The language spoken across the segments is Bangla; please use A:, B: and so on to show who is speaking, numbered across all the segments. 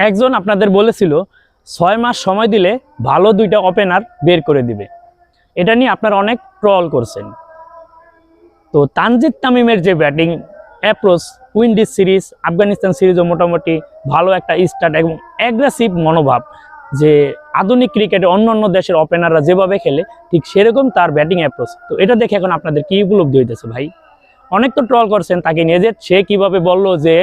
A: একজন আপনাদের বলেছিল 6 মাস সময় দিলে ভালো 2টা ওপেনার বের করে দিবে। এটা নিয়ে আপনারা অনেক ট্রল করছেন। তো তানজিদ তামিমের যে batting approach, Windies series, Afghanistan সিরিজও মোটামুটি ভালো একটা স্টার্ট এবং অ্যাগ্রেসিভ মনোভাব, যে আধুনিক ক্রিকেটে অন্য দেশের ওপেনাররা যেভাবে খেলে ঠিক সেরকম তার ব্যাটিং অ্যাপ্রোচ। তো এটা দেখে এখন আপনাদের কি উপলব্ধি হইতেছে ভাই? অনেক তো ট্রল করছেন তাকে নিয়ে, যে সে কিভাবে বললো যে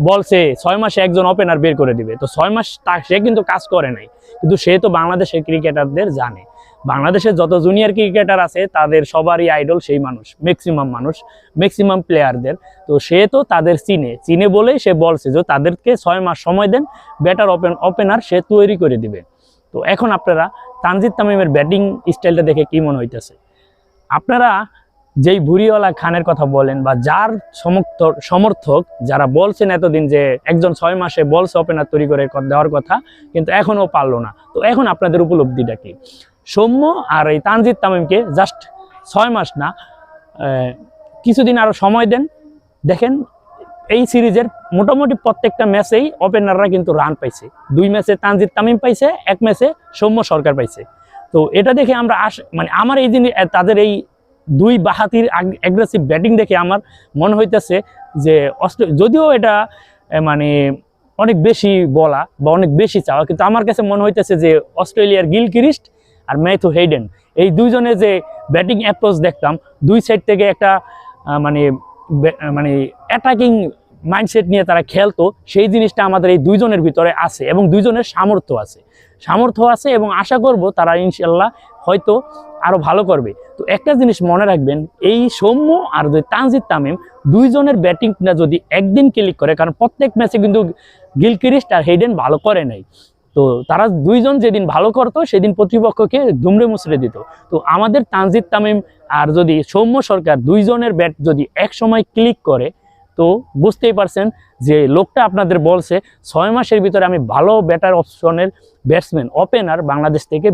A: বলছে 6 মাসে একজন ওপেনার বের করে দিবে। তো 6 মাস সে কিন্তু কাজ করে নাই, কিন্তু সে তো বাংলাদেশের ক্রিকেটারদের জানে। বাংলাদেশের যত জুনিয়র ক্রিকেটার আছে তাদের সবারই আইডল সেই মানুষ, ম্যাক্সিমাম প্লেয়ারদের। তো সে তো তাদের চিনে বলেই সে বলছে যে তাদেরকে 6 মাস সময় দেন, বেটার ওপেনার সে তৈরি করে দিবে। তো এখন আপনারা তানজিদ তামিমের ব্যাটিং স্টাইলটা দেখে কি মনে হইতেছে? আপনারা যেই ভুরিওয়ালা খানের কথা বলেন বা যার সমর্থক যারা বলছেন এতদিন যে একজন 6 মাসে বলছে ওপেনার তৈরি করে দেওয়ার কথা, কিন্তু এখনও পারলো না। তো এখন আপনাদের উপলব্ধিটা কি? সৌম্য আর এই তানজিদ তামিমকে জাস্ট 6 মাস না, কিছুদিন আরো সময় দেন, দেখেন এই সিরিজের মোটামুটি প্রত্যেকটা ম্যাচেই ওপেনাররা কিন্তু রান পাইছে। 2 ম্যাচে তানজিদ তামিম পাইছে, 1 ম্যাচে সৌম্য সরকার পাইছে। তো এটা দেখে আমরা আমার এই জিনিস, তাদের এই 2 বাহাতির অ্যাগ্রেসিভ ব্যাটিং দেখে আমার মনে হইতেছে যে যদিও এটা মানে অনেক বেশি বলা বা অনেক বেশি চাওয়া, কিন্তু আমার কাছে মনে হইতেছে যে অস্ট্রেলিয়ার গিলক্রিস্ট আর ম্যাথু হেইডেন, এই দুইজনের যে ব্যাটিং অ্যাপ্রোচ দেখতাম, 2 সাইড থেকে একটা মানে অ্যাটাকিং মাইন্ডসেট নিয়ে তারা খেলতো, সেই জিনিসটা আমাদের এই 2 জনের ভিতরে আছে এবং 2 জনের সামর্থ্য আছে এবং আশা করব তারা ইনশাল্লাহ হয়তো আরো ভালো করবে। তো একটা জিনিস মনে রাখবেন, এই সৌম্য আর তানজিদ তামিম 2 জনের ব্যাটিংটা যদি একদিন ক্লিক করে, কারণ প্রত্যেক ম্যাচে কিন্তু গিলক্রিস্ট আর হেইডেন ভালো করে নাই, তো তারা 2 জন যেদিন ভালো করতো সেদিন প্রতিপক্ষকে দুমড়ে মুচড়ে দিত। তো আমাদের তানজিদ তামিম আর যদি সৌম্য সরকার 2 জনের ব্যাট যদি এক সময় ক্লিক করে, তো বুঝতেই পারছেন যে লোকটা আপনাদের বলছে 6 মাসের ভিতরে আমি ভালো ব্যাটার অপশনের ব্যাটসম্যান ওপেনার বাংলাদেশ থেকে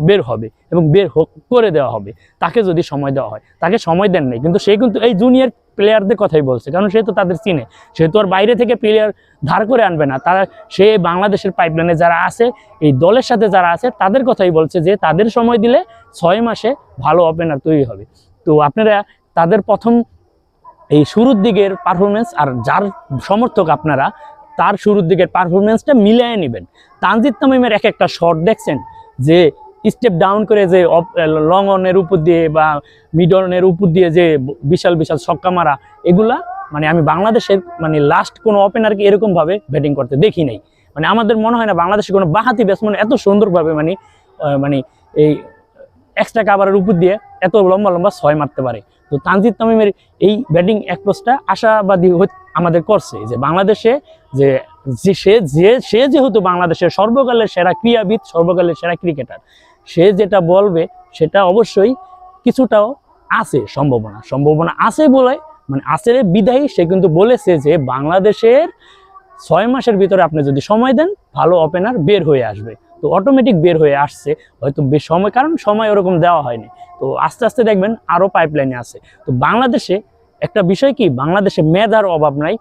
A: বের হবে এবং বের করে দেওয়া হবে, তাকে যদি সময় দেওয়া হয়। তাকে সময় দেন নাই, কিন্তু সে কিন্তু এই জুনিয়র প্লেয়ারদের কথাই বলছে, কারণ সে তো তাদের চিনে, সে তো আর বাইরে থেকে প্লেয়ার ধার করে আনবে না। সে বাংলাদেশের পাইপলাইনে যারা আছে, এই দলের সাথে যারা আছে তাদের কথাই বলছে যে তাদের সময় দিলে 6 মাসে ভালো ওপেনার তৈরি হবে। তো আপনারা তাদের প্রথম এই শুরুর দিকের পারফরমেন্স আর যার সমর্থক আপনারা, তার শুরুর দিকের পারফরমেন্সটা মিলিয়ে নেবেন। তানজিদ তামিমের এক একটা শট দেখছেন যে স্টেপ ডাউন করে যে লং অনের উপর দিয়ে বা মিড অনের উপর দিয়ে যে বিশাল ছক্কা মারা, এগুলা মানে আমি বাংলাদেশের মানে লাস্ট কোনো ওপেনারকে এরকমভাবে ব্যাটিং করতে দেখি নাই। মানে আমাদের মনে হয় না বাংলাদেশের কোনো বাহাতি ব্যাটসম্যান এত সুন্দরভাবে মানে এই এক্সট্রা কাভারের উপর দিয়ে এত লম্বা 6 মারতে পারে। তো তানজিদ তামিমের এই ব্যাটিং অ্যাপ্রোচটা আশাবাদী আমাদের করছে যে বাংলাদেশে সে যেহেতু বাংলাদেশের সর্বকালের সেরা ক্রীড়াবিদ, সর্বকালের সেরা ক্রিকেটার, সে যেটা বলবে সেটা অবশ্যই কিছুটাও আছে সম্ভাবনা আছে বলে, মানে আছে বিদায়ী সে কিন্তু বলেছে যে বাংলাদেশের 6 মাসের ভিতরে আপনি যদি সময় দেন ভালো ওপেনার বের হয়ে আসবে। তো অটোমেটিক বের হয়ে আসছে, হয়তো বেশ সময়, কারণ সময় ওরকম দেওয়া হয়নি। তো আস্তে আস্তে দেখবেন আরও পাইপলাইনে আছে। তো বাংলাদেশে একটা বিষয় কি, বাংলাদেশে মেধার অভাব নাই,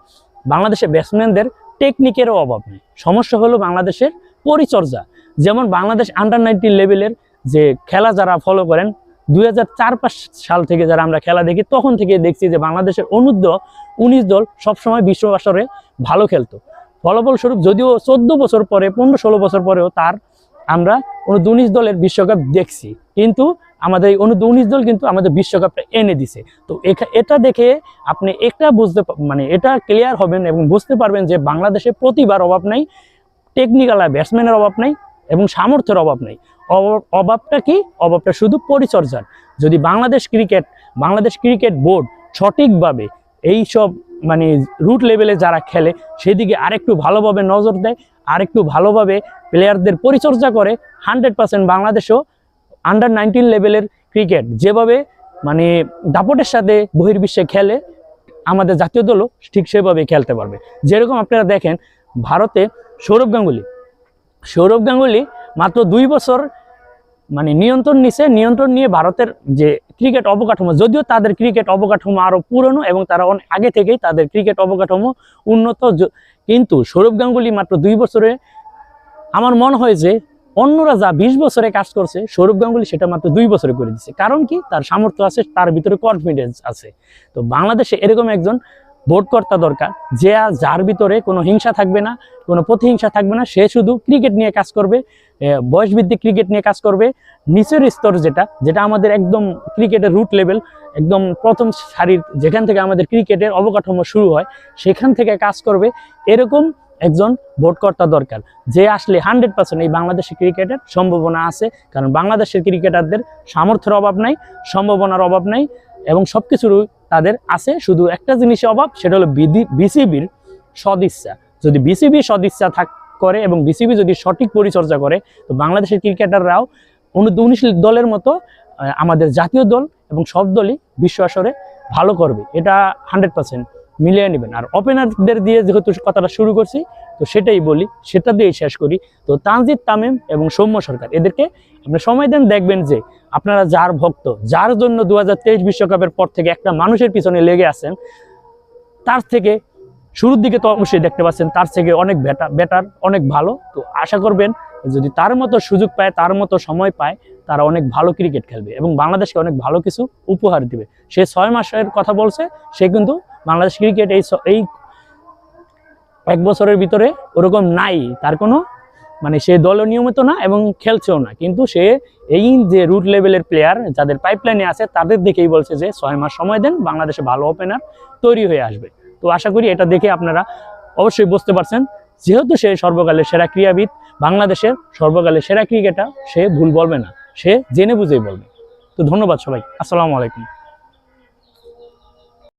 A: বাংলাদেশে ব্যাটসম্যানদের টেকনিকেরও অভাব নেই। সমস্যা হলো বাংলাদেশের পরিচর্যা। যেমন বাংলাদেশ আন্ডার-19 লেভেলের যে খেলা যারা ফলো করেন, 2004-05 সাল থেকে যারা আমরা খেলা দেখি, তখন থেকে দেখছি যে বাংলাদেশের অনূর্ধ্ব-19 দল সবসময় বিশ্ব আসরে ভালো খেলতো। ফলস্বরূপ যদিও 14 বছর পরে, 15-16 বছর পরেও আমরা অনূর্ধ্ব-19 দলের বিশ্বকাপ দেখছি, কিন্তু আমাদের এই অনূর্ধ্ব-19 দল কিন্তু আমাদের বিশ্বকাপটা এনে দিছে। তো এটা দেখে আপনি এটা ক্লিয়ার হবেন এবং বুঝতে পারবেন যে বাংলাদেশে প্রতিভার অভাব নাই, টেকনিক্যাল ব্যাটসম্যানের অভাব নাই এবং সামর্থ্যের অভাব নাই। অভাবটা কি? অভাবটা শুধু পরিচর্যার। যদি বাংলাদেশ ক্রিকেট বোর্ড সঠিকভাবে এই সব মানে রুট লেভেলে যারা খেলে সেদিকে আরেকটু ভালোভাবে নজর দেয়, আরেকটু ভালোভাবে প্লেয়ারদের পরিচর্যা করে, 100% বাংলাদেশও আন্ডার-19 লেভেলের ক্রিকেট যেভাবে মানে দাপটের সাথে বহির্বিশ্বে খেলে, আমাদের জাতীয় দলও ঠিক সেভাবে খেলতে পারবে। যেরকম আপনারা দেখেন ভারতে সৌরভ গাঙ্গুলি মাত্র 2 বছর মানে নিয়ন্ত্রণ নিয়ে ভারতের যে ক্রিকেট অবকাঠামো, যদিও তাদের ক্রিকেট অবকাঠামো আরো পুরনো এবং তারা অনেক আগে থেকেই তাদের ক্রিকেট অবকাঠামো উন্নত, কিন্তু সৌরভ গাঙ্গুলী মাত্র 2 বছরে, আমার মনে হয় যে অন্যরা যা 20 বছরে কাজ করছে সৌরভ গাঙ্গুলী সেটা মাত্র 2 বছরে করে দিচ্ছে। কারণ কি? তার সামর্থ্য আছে, তার ভিতরে কনফিডেন্স আছে। তো বাংলাদেশে এরকম একজন ভোটকর্তা দরকার, যে যার ভিতরে কোনো হিংসা থাকবে না, কোনো প্রতিহিংসা থাকবে না। সে শুধু ক্রিকেট নিয়ে কাজ করবে, বয়সভিত্তিক ক্রিকেট নিয়ে কাজ করবে, নিচের স্তর যেটা আমাদের একদম ক্রিকেটের রুট লেভেল, একদম প্রথম সারির, যেখান থেকে আমাদের ক্রিকেটের অবকাঠামো শুরু হয়, সেখান থেকে কাজ করবে। এরকম একজন ভোটকর্তা দরকার, যে আসলে 100% এই বাংলাদেশের ক্রিকেটের সম্ভাবনা আছে। কারণ বাংলাদেশের ক্রিকেটারদের সামর্থ্যের অভাব নাই, সম্ভাবনার অভাব নাই, এবং সব কিছুর তাদের আছে। শুধু একটা জিনিসের অভাব, সেটা হলো বিসিবির সদিচ্ছা। যদি বিসিবি সদিচ্ছা করে এবং বিসিবি যদি সঠিক পরিচর্যা করে, তো বাংলাদেশের ক্রিকেটাররাও 19 দলের মতো আমাদের জাতীয় দল এবং সব দলই বিশ্ব আসরে ভালো করবে। এটা 100% মিলিয়ে নেবেন। আর ওপেনারদের দিয়ে যেহেতু কথাটা শুরু করছি, তো সেটাই বলি, সেটা দিয়েই শেষ করি। তো তানজিদ তামিম এবং সৌম্য সরকার, এদেরকে আপনি সময় দেন, দেখবেন যে আপনারা যার ভক্ত, যার জন্য 2023 বিশ্বকাপের পর থেকে একটা মানুষের পিছনে লেগে আছেন, তার থেকে শুরুর দিকে তো অবশ্যই দেখতে পাচ্ছেন তার থেকে অনেক বেটার, অনেক ভালো। তো আশা করবেন যদি তার মতো সুযোগ পায়, তার মতো সময় পায়, তারা অনেক ভালো ক্রিকেট খেলবে এবং বাংলাদেশকে অনেক ভালো কিছু উপহার দিবে। সে 6 মাসের কথা বলছে, সে কিন্তু বাংলাদেশ ক্রিকেট এই 1 বছরের ভিতরে ওরকম নাই, তার কোনো মানে সে দলও নিয়মিত না এবং খেলছেও না। কিন্তু সে এই যে রুট লেভেলের প্লেয়ার যাদের পাইপলাইনে আছে, তাদের দেখেই বলছে যে 6 মাস সময় দেন, বাংলাদেশে ভালো ওপেনার তৈরি হয়ে আসবে। তো আশা করি এটা দেখে আপনারা অবশ্যই বুঝতে পারছেন, যেহেতু সে সর্বকালের সেরা ক্রীড়াবিদ, বাংলাদেশের সর্বকালের সেরা ক্রিকেটার, সে ভুল বলবে না, সে জেনে বুঝেই বলবে। তো ধন্যবাদ সবাই, আসসালামু আলাইকুম।